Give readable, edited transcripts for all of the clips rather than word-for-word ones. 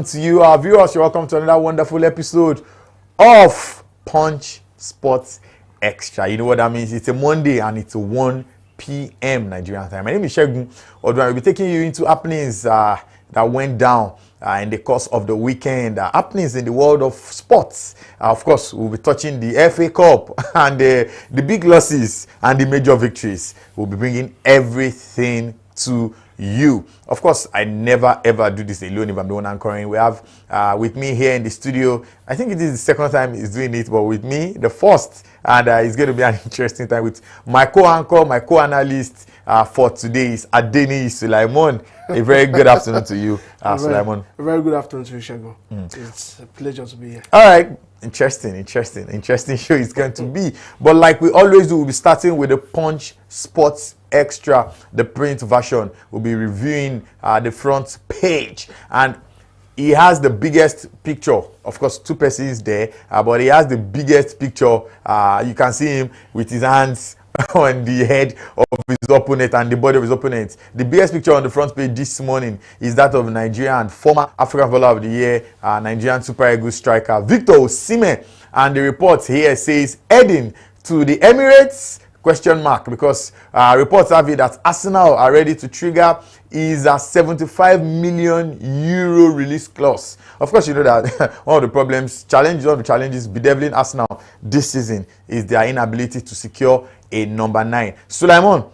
To you, our viewers, you're welcome to another wonderful episode of Punch Sports Extra. You know what that means? It's a Monday and it's a 1 p.m. Nigerian time. My name is Shegun Odwan. We'll be taking you into happenings that went down in the course of the weekend. Happenings in the world of sports. Of course, we'll be touching the FA Cup and the big losses and the major victories. We'll be bringing everything to you. Of course, I never ever do this alone if I'm the one anchoring. We have with me here in the studio, I think it is the second time he's doing it, but with me, the first. And it's going to be an interesting time with my co-anchor, my co-analyst for today is Adeni Sulaiman. A very good afternoon to you, Sulaiman. A very good afternoon to you, Shago. It's a pleasure to be here. All right. Interesting show it's going to be. But like we always do, we'll be starting with the Punch Sports Extra, the print version. We'll be reviewing the front page, and he has the biggest picture. Of course, two persons there, but he has the biggest picture. You can see him with his hands on the head of his opponent and the body of his opponent. The biggest picture on the front page this morning is that of Nigeria and former African Footballer of the Year, Nigerian Super Eagles striker Victor Osimhen. And the report here says heading to the Emirates? Question mark, because reports have it that Arsenal are ready to trigger is a 75 million euro release clause. Of course, you know that one of the challenges bedeviling Arsenal this season is their inability to secure a number 9. Sulaiman,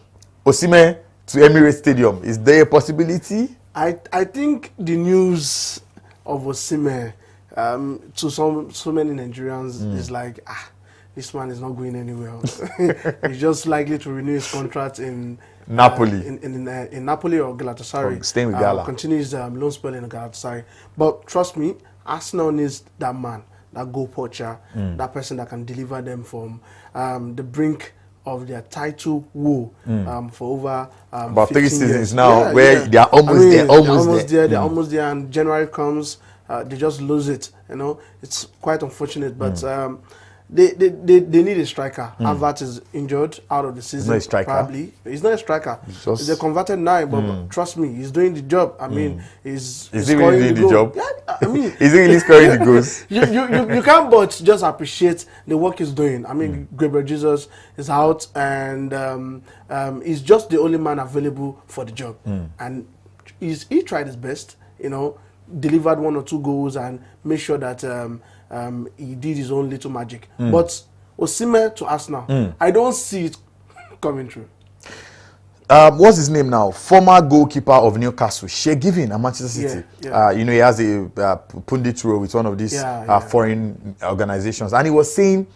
Osimhen to Emirates Stadium, is there a possibility? I think the news of Osimhen to so many Nigerians is like, this man is not going anywhere. He's just likely to renew his contract in Napoli. In Napoli or Galatasaray. Staying with Gala. Continue his loan spell in Galatasaray. But trust me, Arsenal needs that man, that goal poacher, that person that can deliver them from the brink of their title woe for over about 3 seasons years. now, where they are almost there. They're almost there, and January comes, they just lose it. You know, it's quite unfortunate, but they need a striker. Havertz is injured, out of the season. He's not a striker. Probably. He's not a striker. He's a converted 9, but trust me, he's doing the job. I mean, is he really doing the job? Yeah, I mean, is he really scoring the goals? You can't but just appreciate the work he's doing. I mean, Gabriel Jesus is out, and he's just the only man available for the job. And he tried his best, you know, delivered 1 or 2 goals and made sure that he did his own little magic. But Osimhen to Arsenal, I don't see it coming true. What's his name now? Former goalkeeper of Newcastle, Shea Given at Manchester City. Yeah. You know, he has a pundit role with one of these foreign organizations. And he was saying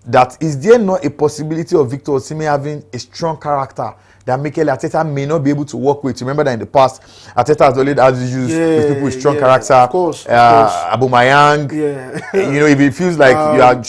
that is there not a possibility of Victor Osimhen having a strong character that Mikel Arteta may not be able to work with? Remember that in the past, Arteta has always had issues with people with strong character. Of course. Aubameyang. You know, if it feels like you are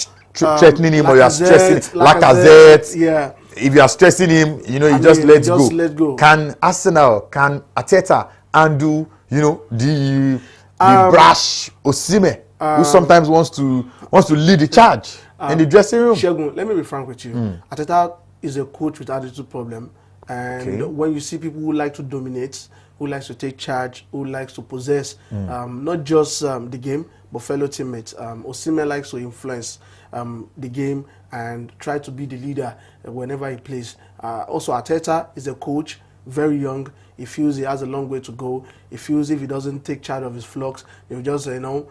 threatening him or you are stressing Lacazette. If you are stressing him, you know, you just let go. Can Arteta undo, you know, the brash Osimhen who sometimes wants to lead the charge in the dressing room? Shegun, let me be frank with you. Arteta is a coach with attitude problem. And when you see people who like to dominate, who likes to take charge, who likes to possess, not just the game, but fellow teammates, Osimhen likes to influence the game and try to be the leader whenever he plays. Also, Arteta is a coach, very young. He feels he has a long way to go. He feels if he doesn't take charge of his flocks, he'll just, you know,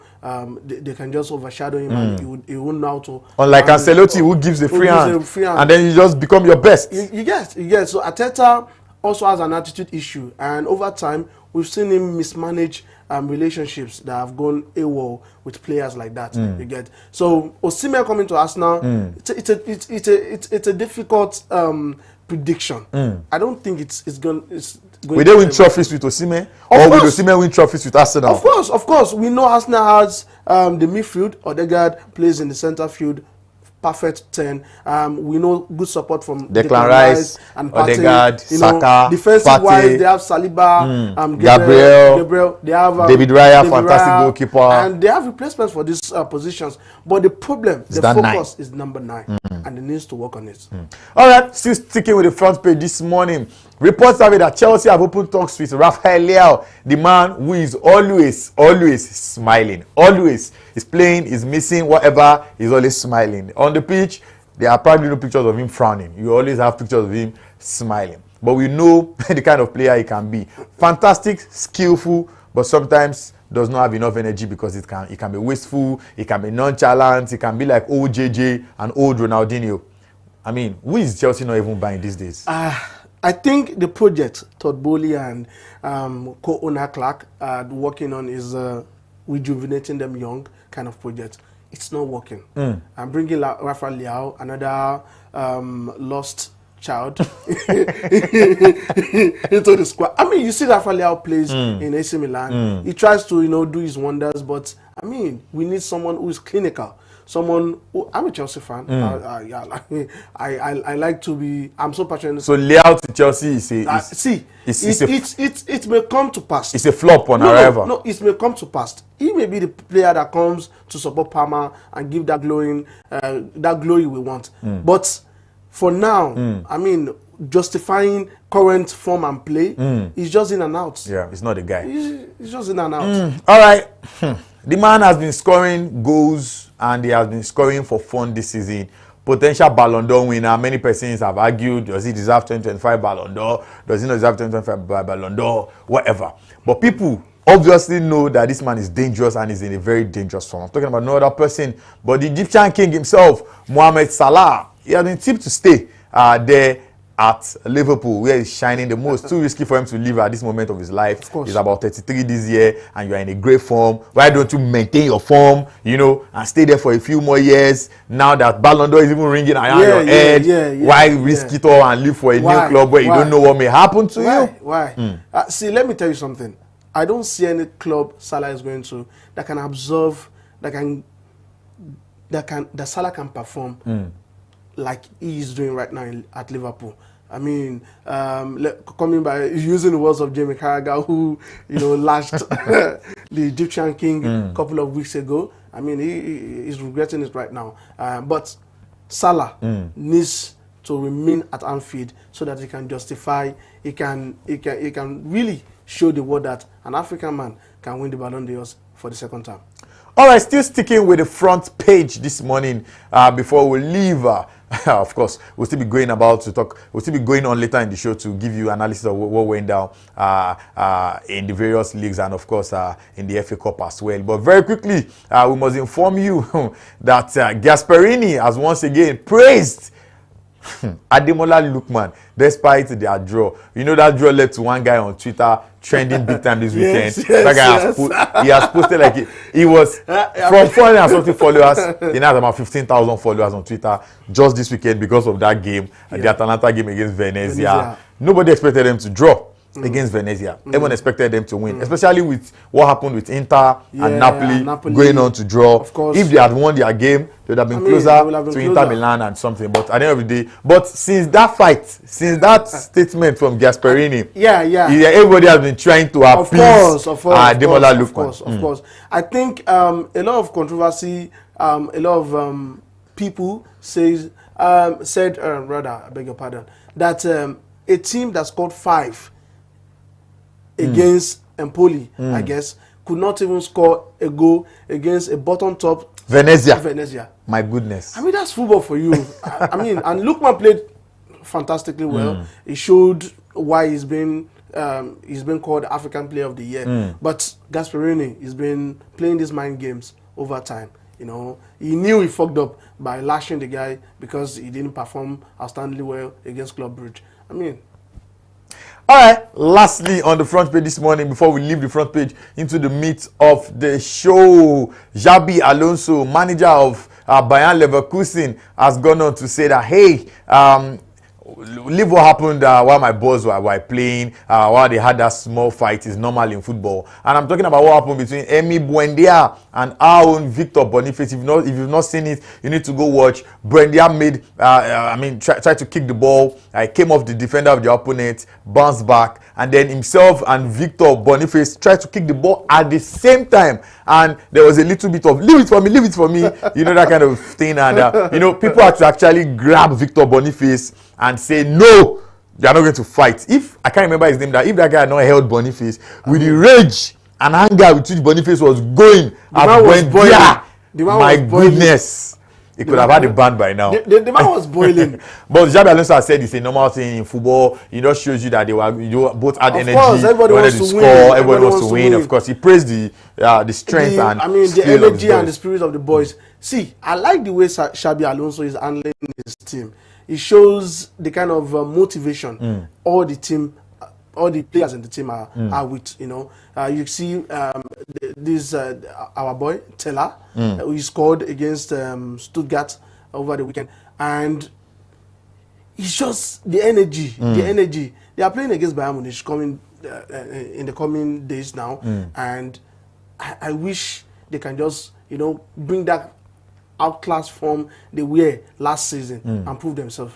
they can just overshadow him and he won't know how to. Unlike Ancelotti, who gives a free hand, and then you just become your best. You get. So Arteta also has an attitude issue, and over time, we've seen him mismanage relationships that have gone AWOL with players like that. You get. So Osimhen coming to Arsenal, it's a difficult prediction. Mm. I don't think it's going. Will they win trophies with Osimhen, or will Osimhen win trophies with Arsenal? Of course. We know Arsenal has the midfield. Odegaard plays in the centre field. Perfect 10. We know good support from Declan Rice and Odegaard, Saka, defensive wise, they have Saliba, Gabriel. They have David Raya, fantastic goalkeeper, and they have replacements for these positions. But the problem, the focus is number 9, and it needs to work on it. All right, still sticking with the front page this morning. Reports have it that Chelsea have opened talks with Rafael Leao, the man who is always smiling. Always. He's playing, he's missing, whatever, he's always smiling. On the pitch, there are probably no pictures of him frowning. You always have pictures of him smiling. But we know the kind of player he can be. Fantastic, skillful, but sometimes does not have enough energy because it can be wasteful, it can be nonchalant, it can be like old JJ and old Ronaldinho. I mean, who is Chelsea not even buying these days? I think the project Todd Bowley and co-owner Clark are working on is rejuvenating them young kind of project. It's not working. I'm bringing Rafael Leao, another lost child, into the squad. I mean, you see Rafael Leao plays in AC Milan. He tries to, do his wonders, but I mean, we need someone who is clinical. Someone who, I'm a Chelsea fan. I like to be. I'm so passionate. So Leao to Chelsea it may come to pass. It's a flop on arrival. No, it may come to pass. He may be the player that comes to support Parma and give that glory we want. But for now, I mean, justifying current form and play, he's just in and out. Yeah, he's not the guy. He's just in and out. All right. The man has been scoring goals and he has been scoring for fun this season. Potential Ballon d'Or winner. Many persons have argued, does he deserve 2025 Ballon d'Or? Does he not deserve 2025 Ballon d'Or? Whatever. But people obviously know that this man is dangerous and is in a very dangerous form. I'm talking about no other person but the Egyptian king himself, Mohamed Salah. He has been tipped to stay there at Liverpool, where he's shining the most. Too risky for him to leave at this moment of his life. Of course. He's about 33 this year, and you are in a great form. Why don't you maintain your form, and stay there for a few more years? Now that Ballon d'Or is even ringing around your head, why risk it all and live for a new club where you don't know what may happen to you? Why? See, let me tell you something. I don't see any club Salah is going to that can absorb, that Salah can perform like he is doing right now at Liverpool. I mean, coming by using the words of Jamie Carragher, who lashed the Egyptian king a couple of weeks ago. I mean, he's regretting it right now. But Salah needs to remain at Anfield so that he can justify. He can really show the world that an African man can win the Ballon d'Or for the second time. All right, still sticking with the front page this morning before we leave. Of course, we'll still be going on later in the show to give you analysis of what went down in the various leagues and, of course, in the FA Cup as well. But very quickly, we must inform you that Gasperini has once again praised Ademola Lookman despite their draw. That draw led to one guy on Twitter trending big time this weekend. That guy has posted like he was from 400 and something followers. He now has about 15,000 followers on Twitter just this weekend because of that game, the Atalanta game against Venezia. Nobody expected them to draw against Venezia. Everyone expected them to win, especially with what happened with Inter and Napoli going on to draw. Of course. If they had won their game, they would have been closer to Inter Milan and something. But at the end of the day, since that fight, since that statement from Gasperini, everybody has been trying to appease Ademola Lookman. Of course. I think a lot of controversy, a lot of people said, I beg your pardon, that a team that scored 5 against Empoli, I guess, could not even score a goal against a bottom top Venezia. My goodness. I mean, that's football for you. I mean, and Lookman played fantastically well. He showed why he's been called African Player of the Year. But Gasperini has been playing these mind games over time. He knew he fucked up by lashing the guy because he didn't perform outstandingly well against Club Brugge. I mean, all right, lastly on the front page this morning, before we leave the front page into the meat of the show, Xabi Alonso, manager of Bayern Leverkusen, has gone on to say that, hey, leave what happened while my boys were playing, while they had that small fight is normal in football. And I'm talking about what happened between Emi Buendia and our own Victor Boniface. If you've not seen it, you need to go watch. Buendia tried to kick the ball, came off the defender of the opponent, bounced back, and then himself and Victor Boniface tried to kick the ball at the same time. And there was a little bit of, leave it for me, that kind of thing. And, people had to actually grab Victor Boniface and say, no, they are not going to fight. If I can't remember his name, that if that guy had not held Boniface with the rage and anger with which Boniface was going, my goodness, he could have had a ban by now. The man was boiling. But Xabi Alonso has said it's a normal thing in football. It just shows you that they both had energy. Course, everybody wants to score. win. Everybody wants to win. Of course, he praised the strength the energy and the spirit of the boys. See, I like the way Xabi Alonso is handling his team. It shows the kind of motivation all the players in the team are with. You know, you see our boy Teller, who scored against Stuttgart over the weekend, and it's just the energy. The energy. They are playing against Bayern Munich coming in the coming days now, and I wish they can just bring that outclass form they were last season and prove themselves.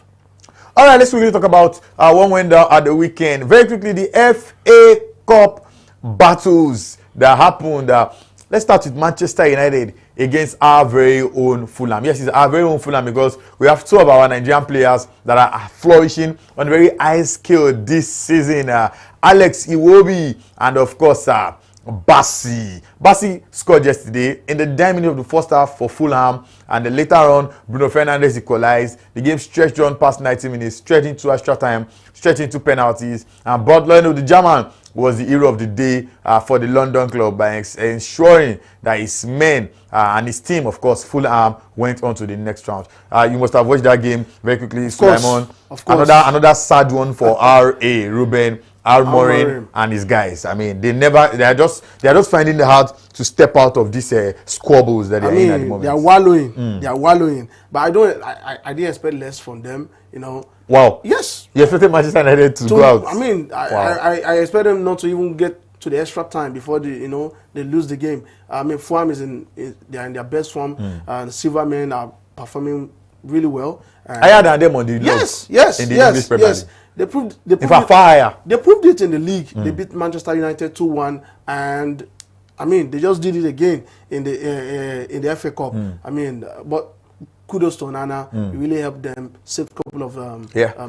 All right, let's quickly talk about what went down at the weekend. Very quickly, the FA Cup battles that happened. Let's start with Manchester United against our very own Fulham. Yes, it's our very own Fulham because we have 2 of our Nigerian players that are flourishing on a very high scale this season. Alex Iwobi and, of course, Bassi scored yesterday in the dying minute of the first half for Fulham, and then later on Bruno Fernandes equalized. The game stretched on past 90 minutes, stretched into extra time, stretched into penalties, and Bud Leno, the German, was the hero of the day for the London club by ensuring that his men and his team, of course, Fulham, went on to the next round. You must have watched that game very quickly, Sulaiman. Of course. Another sad one for R.A. Ruben Amorim and his guys. I mean, they are just finding it hard to step out of these squabbles that they're in at the moment. They are wallowing. They are wallowing. But I didn't expect less from them, Wow. Yes. You expected Manchester United to go out. I mean, I expect them not to even get to the extra time before they lose the game. I mean, Fulham they are in their best form. And Silvermen are performing really well. Higher than them on the yes, in the English Premier League. They proved higher. They proved it in the league. They beat Manchester United 2-1, and I mean they just did it again in the FA Cup. I mean, but kudos to Onana. He really helped them save a couple of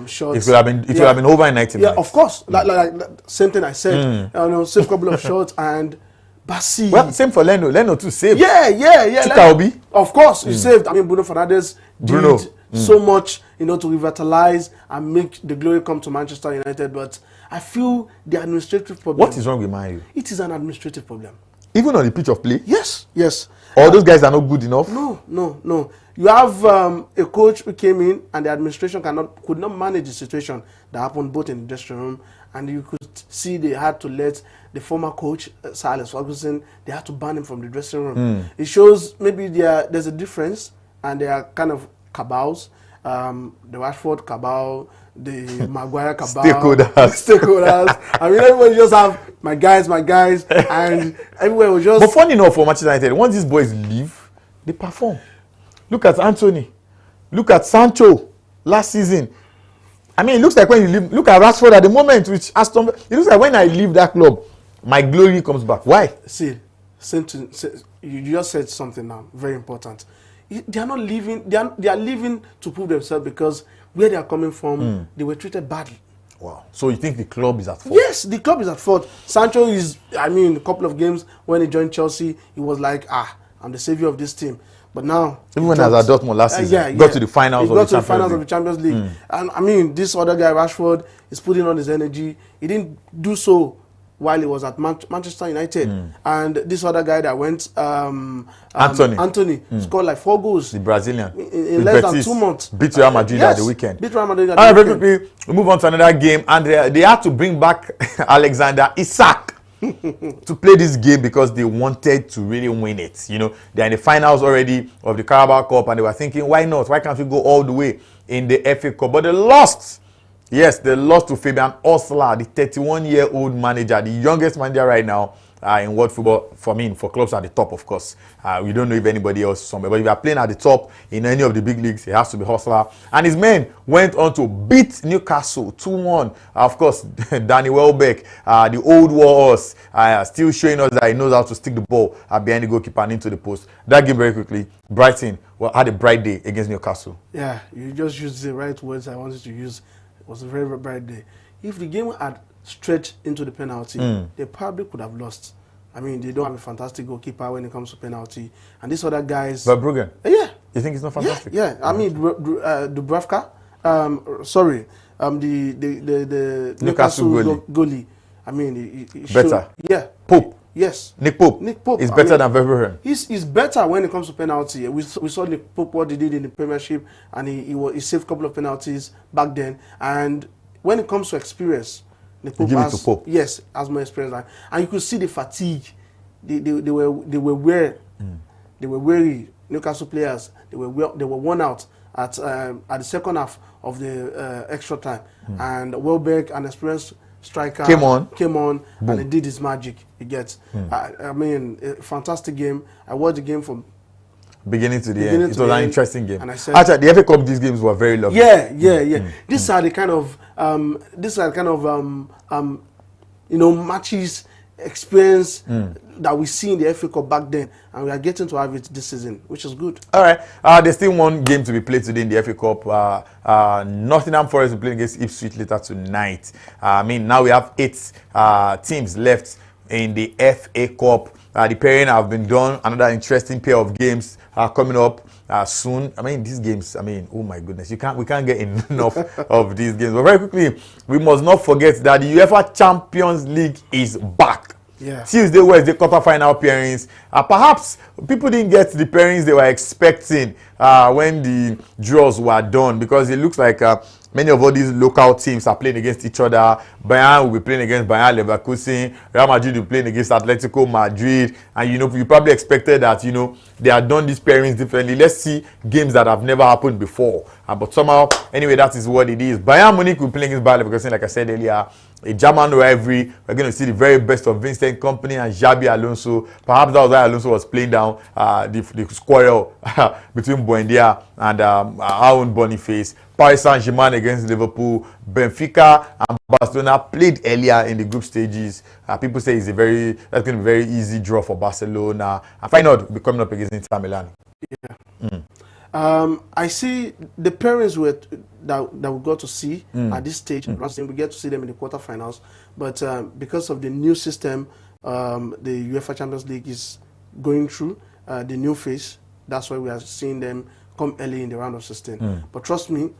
shots. It would have been over in 90 minutes. Yeah, of course. Like same thing I said. Save a couple of shots and. Bassi. Well, same for Leno. Leno too saved. Yeah. Chikaobi. Of course, he saved. I mean, Bruno Fernandes did so much, to revitalize and make the glory come to Manchester United. But I feel the administrative problem. What is wrong with Man U? It is an administrative problem. Even on the pitch of play? Yes. Or those guys are not good enough? No. You have a coach who came in and the administration could not manage the situation that happened both in the dressing room, and you could see they had to let the former coach, Sir Alex Ferguson, they had to ban him from the dressing room. It shows maybe there's a difference, and they are kind of cabals. The Rashford cabal, the Maguire cabal. Stakeholders. I mean, everybody just have my guys, and everywhere was just... But funny enough for Manchester United, once these boys leave, they perform. Look at Anthony. Look at Sancho last season. I mean, it looks like when you leave, look at Rashford at the moment, which Aston, it looks like when I leave that club, my glory comes back. Why? See, you just said something now, very important. They are not leaving, they are leaving to prove themselves because where they are coming from, they were treated badly. Wow. So you think the club is at fault? Yes, the club is at fault. Sancho is, I mean, a couple of games when he joined Chelsea, he was like, I'm the savior of this team. But now, even when I was at Dortmund last season, got to the finals of the Champions League. And I mean, this other guy, Rashford, is putting on his energy. He didn't do so while he was at Manchester United. And this other guy that went, Anthony scored like 4 goals. The Brazilian. In less than 2 months. Beat Real Madrid at the weekend. Beat Real Madrid at the weekend. Very quickly, we move on to another game. And they had to bring back Alexander Isak to play this game because they wanted to really win it. They're in the finals already of the Carabao Cup, and they were thinking, why not? Why can't we go all the way in the FA Cup? But they lost. Yes, they lost to Fabian Osler, the 31-year-old manager, the youngest manager right now in world football. For clubs at the top, of course. We don't know if anybody else is somewhere. But if you are playing at the top in any of the big leagues, it has to be Osler. And his men went on to beat Newcastle 2-1. Of course, Danny Welbeck, the old war horse, still showing us that he knows how to stick the ball behind the goalkeeper and into the post. That game very quickly. Brighton had a bright day against Newcastle. Yeah, you just used the right words I wanted to use. It was a very, very bright day. If the game had stretched into the penalty, they probably could have lost. I mean, they don't have a fantastic goalkeeper when it comes to penalty. And these other guys... But Bruggen? Yeah. You think it's not fantastic? Yeah. I mean, Dubravka, the Newcastle goalie. I mean, he better. Yeah. Pope. Yes. Nick Pope. Is better than Verbruggen. He's better when it comes to penalty. We saw Nick Pope, what he did in the Premiership, and he saved a couple of penalties back then. And when it comes to experience, Nick Pope give it to Pope. Yes, has more experience. And you could see the fatigue. They were weary. They were weary. Newcastle players, they were worn out at the second half of the extra time. And Welbeck, an experienced striker, came on, Boom. and he did his magic. He gets. I mean, a fantastic game. I watched the game from beginning to the end. It was an interesting game. And I said, actually, the FA Cup, these games were very lovely. Yeah. These are the kind of matches, experience that we see in the FA Cup back then, and we are getting to have it this season, which is good. All right. There's still one game to be played today in the FA Cup. Nottingham Forest will play against Ipswich later tonight. I mean, now we have 8 teams left in the FA Cup. The pairing have been done. Another interesting pair of games are coming up soon. I mean, these games, oh my goodness, we can't get enough of these games. But very quickly, we must not forget that the UEFA Champions League is back. Yeah. Tuesday, Wednesday, quarter-final pairings. Perhaps people didn't get the pairings they were expecting when the draws were done, because it looks like many of all these local teams are playing against each other. Bayern will be playing against Bayern Leverkusen. Real Madrid will be playing against Atletico Madrid. And, you probably expected that, they had done these pairings differently. Let's see games that have never happened before. But somehow, anyway, that is what it is. Bayern Munich will be playing against Bayern Leverkusen, like I said earlier. A German rivalry. We're going to see the very best of Vincent Kompany and Xabi Alonso. Perhaps that was why Alonso was playing down the quarrel between Buendia and our own Boniface. Paris Saint-Germain against Liverpool. Benfica and Barcelona played earlier in the group stages. People say that's going to be a very easy draw for Barcelona. And Feyenoord will be coming up against Inter Milan. Yeah. I see the pairings that we got to see at this stage. We get to see them in the quarterfinals, but because of the new system, the UEFA Champions League is going through the new phase. That's why we are seeing them come early in the round of 16. But trust me,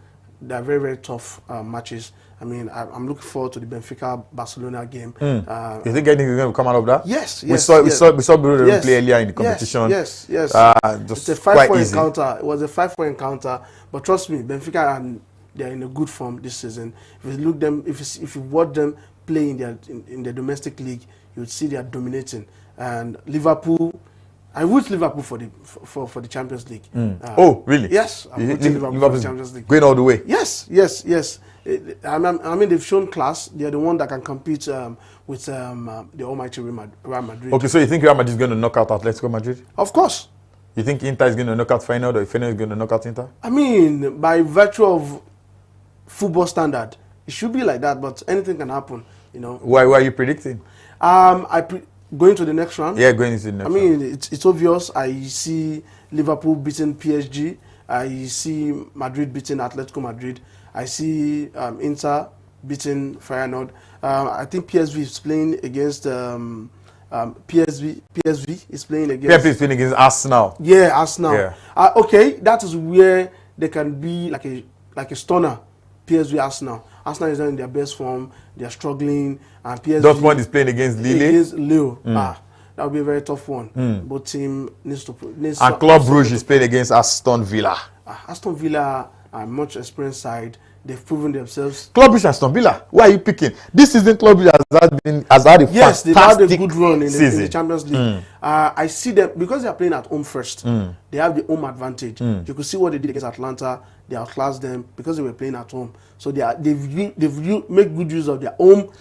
they are very, very tough matches. I mean, I'm looking forward to the Benfica-Barcelona game. You think anything is going to come out of that? Yes. We saw Bruno play earlier in the competition. Yes. It's a 5-point encounter. It was a 5-point encounter. But trust me, Benfica, they're in a good form this season. If you watch them play in the domestic league, you would see they are dominating. And Liverpool, I root Liverpool for the Champions League. Oh, really? Yes, I root Liverpool for the Champions League. Going all the way? Yes. I mean, they've shown class. They're the one that can compete with the almighty Real Madrid. Okay, so you think Real Madrid is going to knock out Atletico Madrid? Of course. You think Inter is going to knock out Feyenoord, or Feyenoord is going to knock out Inter? I mean, by virtue of football standard, it should be like that, but anything can happen, Why are you predicting? Going to the next round? Yeah, going into the next round. I mean, it's obvious. I see Liverpool beating PSG. I see Madrid beating Atletico Madrid. I see Inter beating Feyenoord. I think PSV is playing against PSV is playing against... PSV is playing against Arsenal. Yeah, Arsenal. Yeah. Okay, that is where they can be like a stunner. PSV Arsenal. Arsenal is not in their best form. They are struggling. And PSV... Dortmund is playing against Lille. Against Lille. That will be a very tough one. Both team needs to... And Club Brugge is playing against Aston Villa. Aston Villa are a much experienced side. They've proven themselves. Club Brugge and Aston Villa. Why are you picking? This season, Club Brugge has had a yes, they've had a good run in the Champions League. I see them because they are playing at home first. They have the home advantage. You could see what they did against Atlanta. They outclassed them because they were playing at home. So they've made good use of their home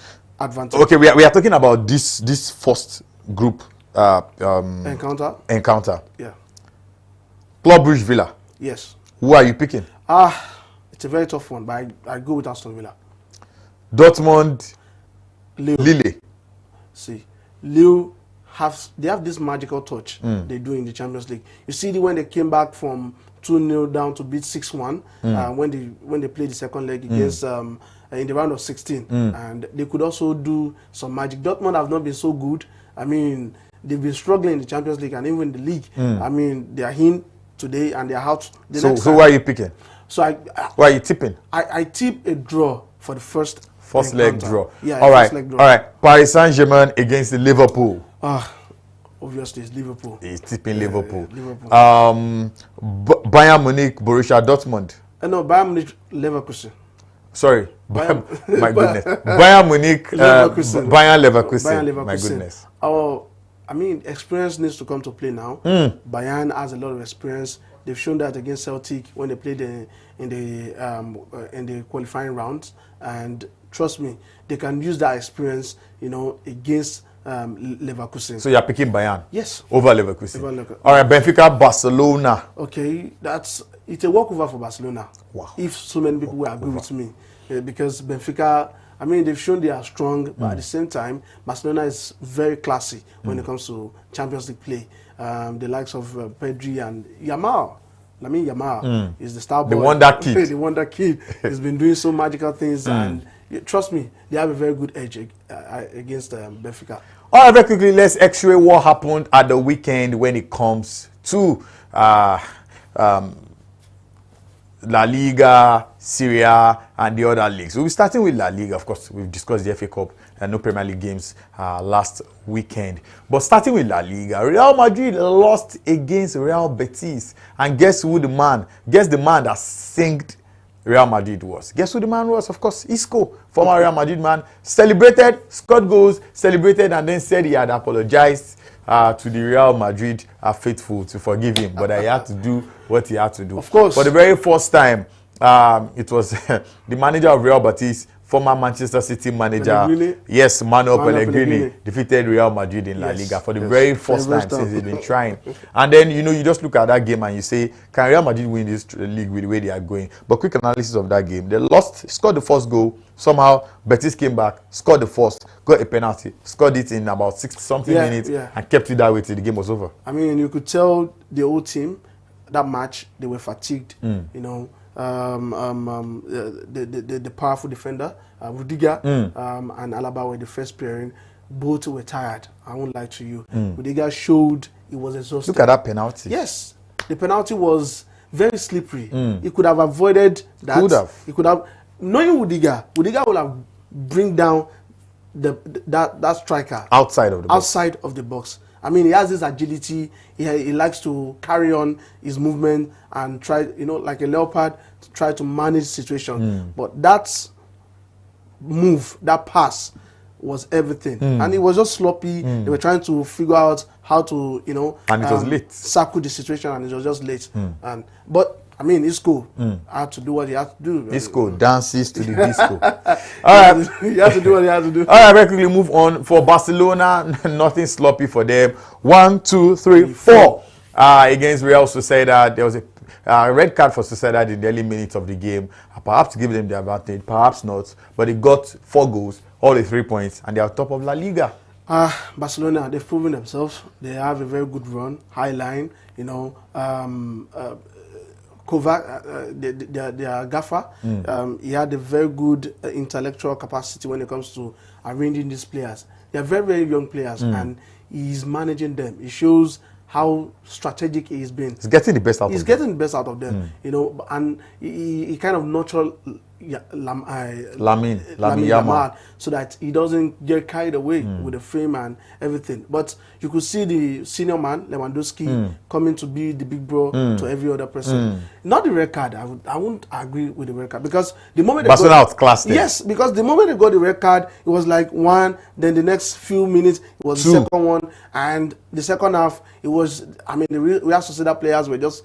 advantage. Okay, we are talking about this first group encounter. Yeah. Club Brugge Villa. Yes. Who are you picking? It's a very tough one, but I go with Aston Villa. Dortmund, Lille. See, Lille have this magical touch they do in the Champions League. You see, when they came back from 2-0 down to beat 6-1 when they played the second leg against in the round of 16, and they could also do some magic. Dortmund have not been so good. I mean, they've been struggling in the Champions League and even in the league. I mean, they are in today and they are out. So who are you picking? So who are you tipping? I tip a draw for the first leg draw. Yeah, all right. Leg draw. All right. Paris Saint-Germain against Liverpool. Obviously, it's Liverpool. He's tipping Liverpool. Liverpool. Bayern Munich, Borussia Dortmund. No, Bayern Munich, Leverkusen. Sorry, my goodness. Bayern Munich, Leverkusen. Bayern Leverkusen. Bayern Leverkusen. My goodness. I mean, experience needs to come to play now. Bayern has a lot of experience. They've shown that against Celtic when they played in the qualifying rounds, and trust me, they can use that experience, against Leverkusen. So you're picking Bayern? Yes. Over Leverkusen. All right, Benfica, Barcelona. Okay, it's a walkover for Barcelona. Wow. If so many people will agree with me, because Benfica, I mean, they've shown they are strong, but at the same time, Barcelona is very classy when it comes to Champions League play. The likes of Pedri and Yamal. Lamine Yamal is the star boy. The wonder kid. The wonder kid. He's been doing so magical things, and trust me, they have a very good edge against Benfica. All right, very quickly, let's x-ray what happened at the weekend when it comes to La Liga, Serie A, and the other leagues. We'll be starting with La Liga. Of course, we've discussed the FA Cup and no Premier League games last weekend. But starting with La Liga, Real Madrid lost against Real Betis. And guess who the man? Guess the man that synced Real Madrid was. Guess who the man was? Of course, Isco, former Real Madrid man, celebrated, scored goals, celebrated, and then said he had apologized to the Real Madrid faithful to forgive him, but he had to do what he had to do. Of course. For the very first time, it was the manager of Real Betis, former Manchester City manager, yes, Manuel Pellegrini, defeated Real Madrid in La Liga for the very first time since they've been trying. And then, you just look at that game and you say, can Real Madrid win this league with the way they are going? But quick analysis of that game. They lost, scored the first goal. Somehow, Betis came back, scored the first, got a penalty, scored it in about 60-something minutes, and kept it that way till the game was over. I mean, you could tell the whole team, that match, they were fatigued, the powerful defender, Rudiger, and Alaba were the first pairing. Both were tired. I won't lie to you. Rudiger showed he was exhausted. Look at that penalty. Yes, the penalty was very slippery. He could have avoided that. He could have. Knowing Rudiger will have bring down that striker outside of the box. I mean, he has this agility. He likes to carry on his movement and try, like a leopard, to try to manage situation. But that move, that pass, was everything. And it was just sloppy. They were trying to figure out how to, and it was late. Circle the situation, and it was just late. But I mean, Isco had to do what he had to do. Isco dances to the disco. All right. He had to do what he had to do. All right, very quickly move on. For Barcelona, nothing sloppy for them. 1, 2, 3, 4. Against Real Sociedad, there was a red card for Sociedad in the early minutes of the game. Perhaps to give them the advantage, perhaps not. But they got 4 goals, all the 3 points, and they are top of La Liga. Barcelona, they've proven themselves. They have a very good run, high line, Kovac, their Gaffer, he had a very good intellectual capacity when it comes to arranging these players. They are very, very young players, and he's managing them. He shows how strategic he's been. He's getting the best out of them. He's getting the best out of them, and he kind of nurtured Lamine Yamal, so that he doesn't get carried away with the fame and everything. But you could see the senior man, Lewandowski, coming to be the big bro to every other person. Not the red card. I won't agree with the red card, because the moment Barcelona outclassed them. Yes, because the moment they got the red card, it was like one. Then the next few minutes, it was 2. The second one, and the second half, it was. I mean, the Real Sociedad players were just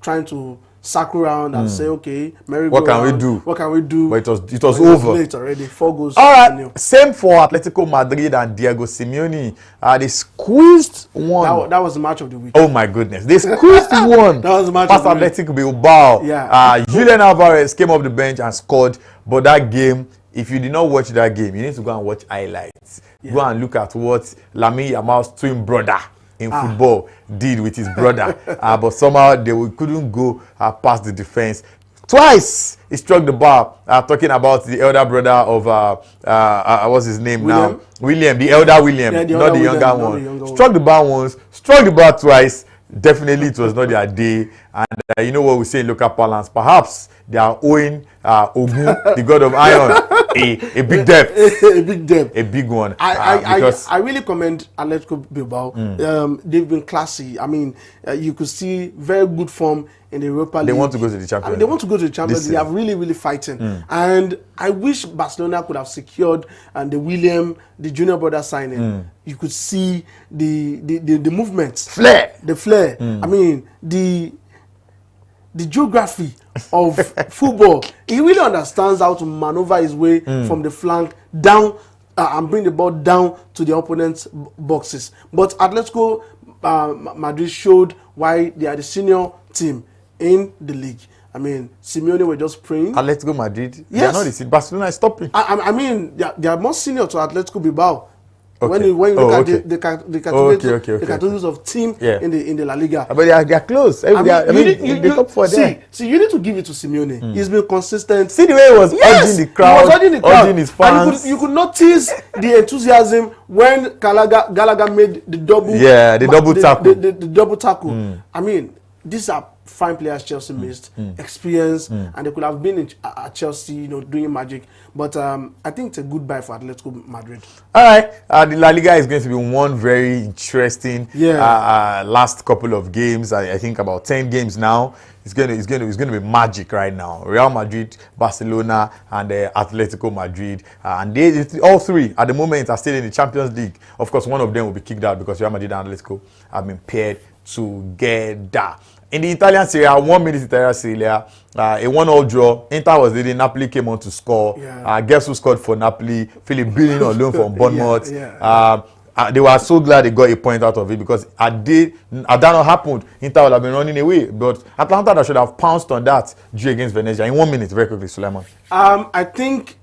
trying to circle around and say, okay, what can we do? What can we do? But it was over. Late already. 4 goals. All right. Same for Atletico Madrid and Diego Simeone. They squeezed one. That was the match of the week. Oh my goodness. They squeezed one. That was the match past of the Athletic Bilbao. Yeah. Julian Alvarez came off the bench and scored. But that game, if you did not watch that game, you need to go and watch highlights. Yeah. Go and look at what Lamine Yamal's twin brother in football did with his brother, but somehow they couldn't go past the defense. Twice he struck the bar. Talking about the elder brother of what's his name now? William, the elder William, not the younger one. Struck the bar once, struck the bar twice. Definitely, it was not their day. And you know what we say in local parlance? Perhaps they are owing Ogun, the god of iron, a big debt. A big debt. A big one. I really commend Atletico Bilbao. They've been classy. I mean, you could see very good form in the Europa League. They want to go to the Champions League. I mean, they want to go to the Champions League. They are really fighting. And I wish Barcelona could have secured the William, the junior brother signing. You could see the movements. Flair. The flair. I mean, the geography of football. He really understands how to maneuver his way from the flank down and bring the ball down to the opponent's boxes. But Atletico Madrid showed why they are the senior team in the league. I mean, Simeone were just praying. Atletico Madrid? Yes. They are not the senior. Barcelona is stopping. I mean, they are more senior to Atletico Bilbao. Okay. When you look at the categories of team in the La Liga. But they are close. They top four there. See, you need to give it to Simeone. He's been consistent. See the way he was urging the crowd, he was urging the crowd. Urging his fans. And you could notice the enthusiasm when Gallagher made the double. Yeah, the double tackle. The double tackle. I mean, these are fine players Chelsea missed, experience, and they could have been at Chelsea, doing magic. But I think it's a good buy for Atletico Madrid. All right, the La Liga is going to be one very interesting last couple of games. I think about 10 games now. It's going to be magic right now. Real Madrid, Barcelona, and Atletico Madrid, and all three at the moment are still in the Champions League. Of course, one of them will be kicked out because Real Madrid and Atletico have been paired together. In the Italian Serie A, 1 minute Italian Serie A, a 1-1 draw. Inter was leading. Napoli came on to score. Guess who scored for Napoli? Philip Billing on loan from Bournemouth. They were so glad they got a point out of it because had that not happened, Inter would have been running away. But Atalanta should have pounced on that draw against Venezia in 1 minute. Very quickly, Suleiman. I think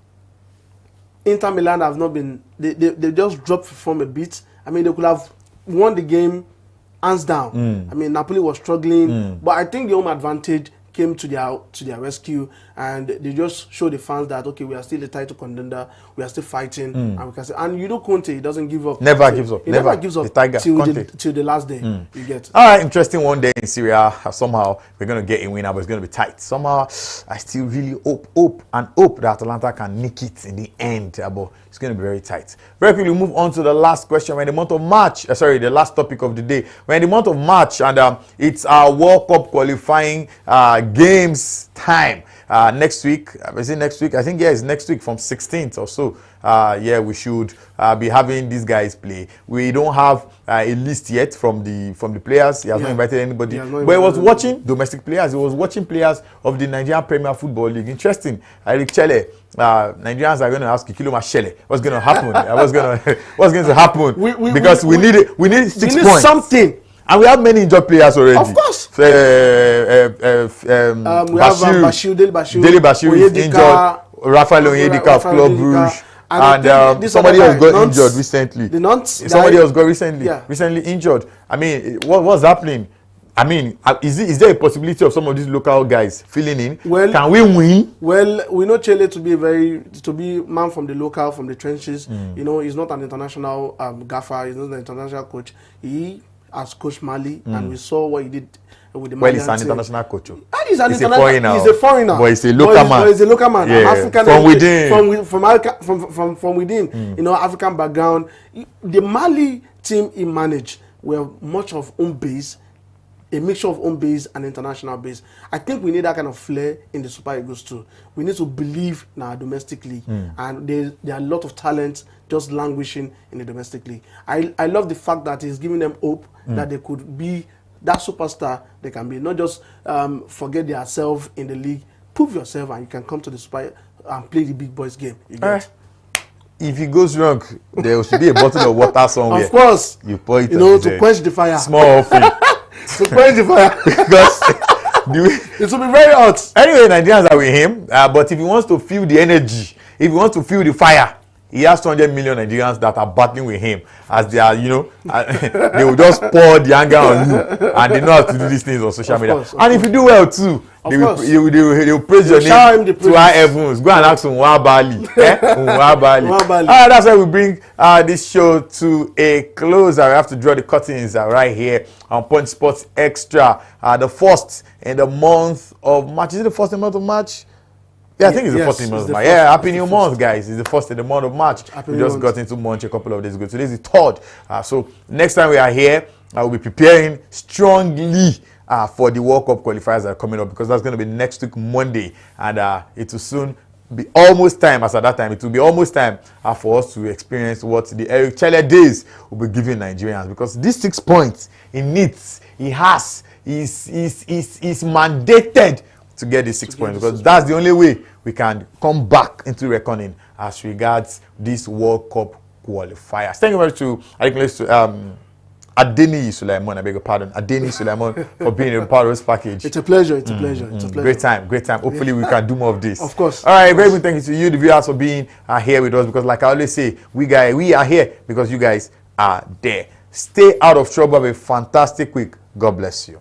Inter Milan have not been. They just dropped from a bit. I mean, they could have won the game hands down. I mean, Napoli was struggling, but I think the home advantage came to their rescue, and they just showed the fans that okay, we are still a title contender, we are still fighting, and we can say. And Conte, he doesn't give up. Never gives up. He never gives up. The tiger, till the last day. You get. All right, interesting one day in Syria. Somehow we're gonna get a winner, but it's gonna be tight. Somehow I still really hope that Atalanta can nick it in the end, but it's gonna be very tight. Very quickly, move on to the last question. We're in the month of March. The last topic of the day. We're in the month of March, and it's our World Cup qualifying games time. Next week, is it next week? I think it's next week from 16th or so. We should be having these guys play. We don't have a list yet from the players. He has not invited anybody. But he was watching domestic players. He was watching players of the Nigerian Premier Football League. Interesting. Eric Chelle. Nigerians are going to ask Kikiloma Shelle. What's going to happen? What's going to happen? Because we need 6 points. We need something. And we have many injured players already. Of course. We have Dele Bashir is injured. Rafael Onyedika of Club Brugge. And somebody else got injured recently. Somebody else got recently injured. I mean, what's happening? I mean, is there a possibility of some of these local guys filling in? Well, can we win? Well, we know Chelle to be man from the local, from the trenches. He's not an international Gaffer. He's not an international coach. He has coached Mali, and we saw what he did with the Mali. Well, he's an international coach. He's a foreigner. He's a foreigner. But he's a local man. He's a local man. Yeah. African from within. From within. African background. The Mali team he managed were much of home base, a mixture of home base and international base. I think we need that kind of flair in the Super Eagles too. We need to believe in our domestic league, and there are a lot of talent just languishing in the domestic league. I love the fact that he's giving them hope that they could be that superstar they can be. Not just forget themselves in the league. Prove yourself, and you can come to the Super and play the big boys game. You get? If it goes wrong, there should be a bottle of water somewhere. Of course. You pour it to quench the fire. Small offering. To quench the fire. Because it will be very hot. Anyway, Nigerians are with him. But if he wants to feel the energy, if he wants to feel the fire, he has 200 million Nigerians that are battling with him, as they are, they will just pour the anger on you, and they know how to do these things on social media. Course. And if you do well too, Of course. They will praise your name to high heavens. Go and ask Nwabali. Nwabali. Alright, that's why we bring this show to a close. I have to draw the curtains right here on Punch Sports Extra. The first in the month of March. Is it the first in the month of March? Yeah, I think it's the first in the month of March. Yeah, happy new month, guys. It's the first in the month of March. We just got into March a couple of days ago. Today is the third. So next time we are here, I will be preparing strongly for the World Cup qualifiers that are coming up, because that's going to be next week Monday, and it will soon be almost time. As at that time, it will be almost time for us to experience what the Eric Chelle days will be giving Nigerians, because these 6 points he needs, is mandated to get these 6 points, because that's the only way we can come back into reckoning as regards this World Cup qualifiers. Thank you very much to Adeni Sulaiman, I beg your pardon, Adeni Sulaiman, for being a part of this package. It's a pleasure. It's a pleasure. Great time. Hopefully we can do more of this. Of course. All right, very good. Thank you to you, the viewers, for being here with us, because like I always say, we are here because you guys are there. Stay out of trouble. Have a fantastic week. God bless you.